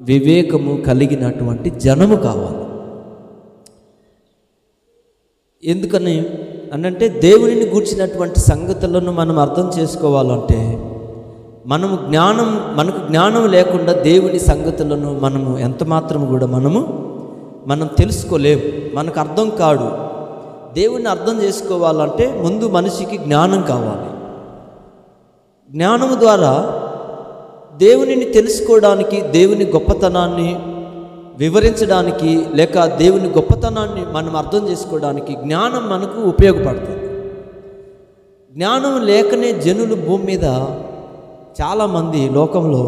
వివేకము కలిగినటువంటి జనము కావాలి. ఎందుకని అనంటే దేవునిని గూర్చినటువంటి సంగతులను మనం అర్థం చేసుకోవాలంటే మనకు జ్ఞానం లేకుండా దేవుని సంగతులను మనము ఎంత మాత్రము కూడా మనం తెలుసుకోలేము, మనకు అర్థం కాదు. దేవుని అర్థం చేసుకోవాలంటే ముందు మనిషికి జ్ఞానం కావాలి. జ్ఞానము ద్వారా దేవునిని తెలుసుకోవడానికి, దేవుని గొప్పతనాన్ని వివరించడానికి, లేక దేవుని గొప్పతనాన్ని మనం అర్థం చేసుకోవడానికి జ్ఞానం మనకు ఉపయోగపడుతుంది. జ్ఞానం లేకనే జనులు భూమి మీద చాలామంది లోకంలో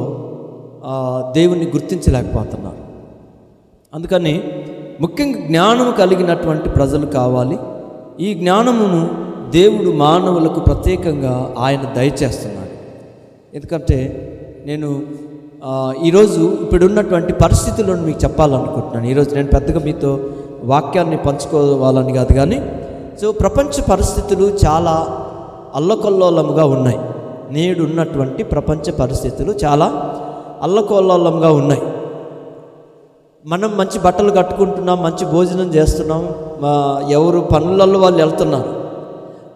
దేవుని గుర్తించలేకపోతున్నారు. అందుకని ముఖ్యంగా జ్ఞానం కలిగినటువంటి ప్రజలు కావాలి. ఈ జ్ఞానమును దేవుడు మానవులకు ప్రత్యేకంగా ఆయన దయచేస్తున్నాడు. ఎందుకంటే నేను ఈరోజు ఇప్పుడున్నటువంటి పరిస్థితులను మీకు చెప్పాలనుకుంటున్నాను. ఈరోజు నేను పెద్దగా మీతో వాక్యాన్ని పంచుకోవాలని కాదు, కానీ ప్రపంచ పరిస్థితులు చాలా అల్లకల్లోలంగా ఉన్నాయి. నేడు ఉన్నటువంటి ప్రపంచ పరిస్థితులు చాలా అల్లకల్లోలంగా ఉన్నాయి. మనం మంచి బట్టలు కట్టుకుంటున్నాం, మంచి భోజనం చేస్తున్నాం, ఎవరు పనులలో వాళ్ళు వెళ్తున్నారు.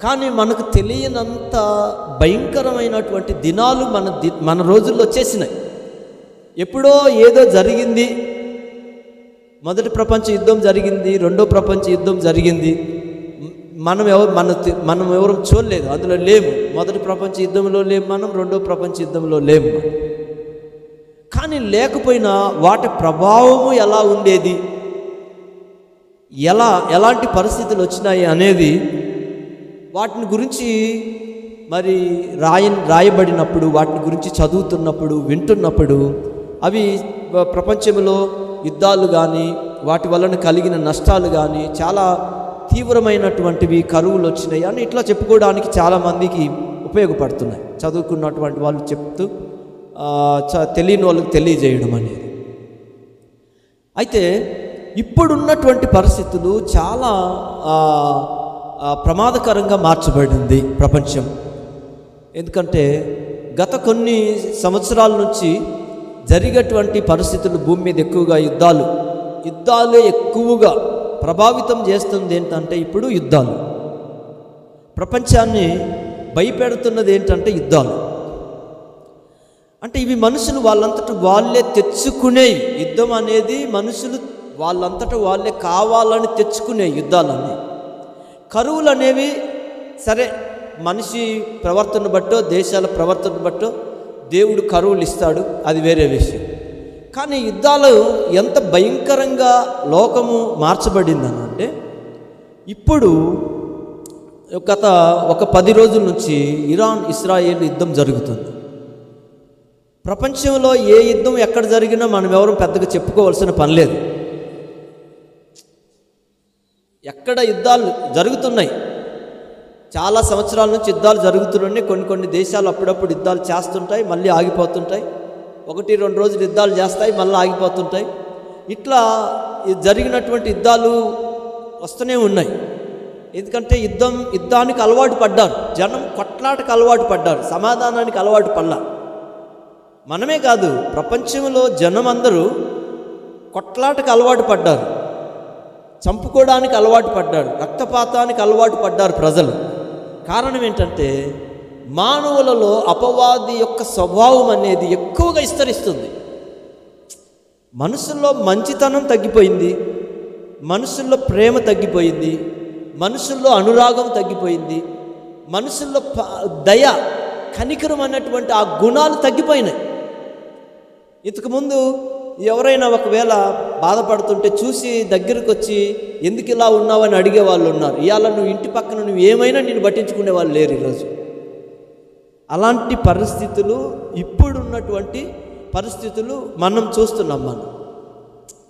కానీ మనకు తెలియనంత భయంకరమైనటువంటి దినాలు మన రోజుల్లో వచ్చేసినాయి. ఎప్పుడో ఏదో జరిగింది, మొదటి ప్రపంచ యుద్ధం జరిగింది, రెండో ప్రపంచ యుద్ధం జరిగింది, మనం ఎవరు చూడలేదు, అందులో లేము. మొదటి ప్రపంచ యుద్ధంలో లేము మనం, రెండో ప్రపంచ యుద్ధంలో లేము. కానీ లేకపోయినా వాటి ప్రభావము ఎలా ఉండేది, ఎలాంటి పరిస్థితులు వచ్చినాయి అనేది వాటిని గురించి మరి రాయబడినప్పుడు, వాటిని గురించి చదువుతున్నప్పుడు, వింటున్నప్పుడు అవి ప్రపంచంలో యుద్ధాలు కానీ వాటి వలన కలిగిన నష్టాలు కానీ చాలా తీవ్రమైనటువంటివి, కరువులు వచ్చినాయి అని ఇట్లా చెప్పుకోవడానికి చాలామందికి ఉపయోగపడుతున్నాయి. చదువుకున్నటువంటి వాళ్ళు చెప్తూ తెలియని వాళ్ళకి తెలియజేయడం అనేది. అయితే ఇప్పుడున్నటువంటి పరిస్థితులు చాలా ప్రమాదకరంగా మార్చబడింది ప్రపంచం. ఎందుకంటే గత కొన్ని సంవత్సరాల నుంచి జరిగేటువంటి పరిస్థితులు భూమి మీద ఎక్కువగా యుద్ధాలే ఎక్కువగా ప్రభావితం చేస్తుంది. ఏంటంటే ఇప్పుడు యుద్ధాలు ప్రపంచాన్ని భయపెడుతున్నది. ఏంటంటే యుద్ధాలు అంటే ఇవి మనుషులు వాళ్ళంతటా వాళ్ళే తెచ్చుకునే యుద్ధం అనేది, మనుషులు వాళ్ళంతటా వాళ్ళే కావాలని తెచ్చుకునే యుద్ధాలన్నీ. కరువులు అనేవి సరే మనిషి ప్రవర్తన బట్టో, దేశాల ప్రవర్తన బట్టో దేవుడు కరువులు ఇస్తాడు, అది వేరే విషయం. కానీ యుద్ధాలు ఎంత భయంకరంగా లోకము మార్చబడిందని అంటే ఇప్పుడు గత ఒక 10 రోజుల నుంచి ఇరాన్ ఇస్రాయేల్ యుద్ధం జరుగుతుంది. ప్రపంచంలో ఏ యుద్ధం ఎక్కడ జరిగినా మనం ఎవరు పెద్దగా చెప్పుకోవాల్సిన పని లేదు. ఎక్కడ యుద్ధాలు జరుగుతున్నాయి, చాలా సంవత్సరాల నుంచి యుద్ధాలు జరుగుతున్నాయి. కొన్ని దేశాలు అప్పుడప్పుడు యుద్ధాలు చేస్తుంటాయి, మళ్ళీ ఆగిపోతుంటాయి. 1-2 రోజులు యుద్ధాలు చేస్తాయి, మళ్ళీ ఆగిపోతుంటాయి. ఇట్లా జరిగినటువంటి యుద్ధాలు వస్తూనే ఉన్నాయి. ఎందుకంటే యుద్ధానికి అలవాటు పడ్డారు జనం, కొట్లాటకు అలవాటు పడ్డారు, సమాధానానికి అలవాటు పడ్డారు. మనమే కాదు, ప్రపంచంలో జనం అందరూ కొట్లాటకు అలవాటు పడ్డారు, చంపుకోవడానికి అలవాటు పడ్డారు, రక్తపాతానికి అలవాటు పడ్డారు ప్రజలు. కారణం ఏంటంటే మానవులలో అపవాది యొక్క స్వభావం అనేది ఎక్కువగా విస్తరిస్తుంది. మనుషుల్లో మంచితనం తగ్గిపోయింది, మనుషుల్లో ప్రేమ తగ్గిపోయింది, మనుషుల్లో అనురాగం తగ్గిపోయింది, మనుషుల్లో దయ, కనికరం అన్నటువంటి ఆ గుణాలు తగ్గిపోయినాయి. ఇంతకుముందు ఎవరైనా ఒకవేళ బాధపడుతుంటే చూసి దగ్గరకు వచ్చి ఎందుకు ఇలా ఉన్నావని అడిగే వాళ్ళు ఉన్నారు. ఇవాళ నువ్వు ఇంటి పక్కన నువ్వు ఏమైనా నేను పట్టించుకునే వాళ్ళు లేరు ఈరోజు. అలాంటి పరిస్థితులు, ఇప్పుడున్నటువంటి పరిస్థితులు మనం చూస్తున్నాం.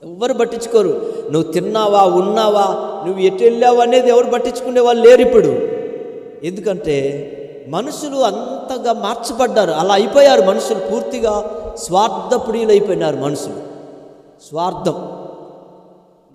ఎవరు పట్టించుకోరు. నువ్వు తిన్నావా, ఉన్నావా, నువ్వు ఎటు వెళ్ళావు అనేది ఎవరు పట్టించుకునే వాళ్ళు లేరు ఇప్పుడు. ఎందుకంటే మనుషులు అంతగా మార్చబడ్డారు, అలా అయిపోయారు. మనుషులు పూర్తిగా స్వార్థప్రియులు అయిపోయినారు. మనుషులు స్వార్థం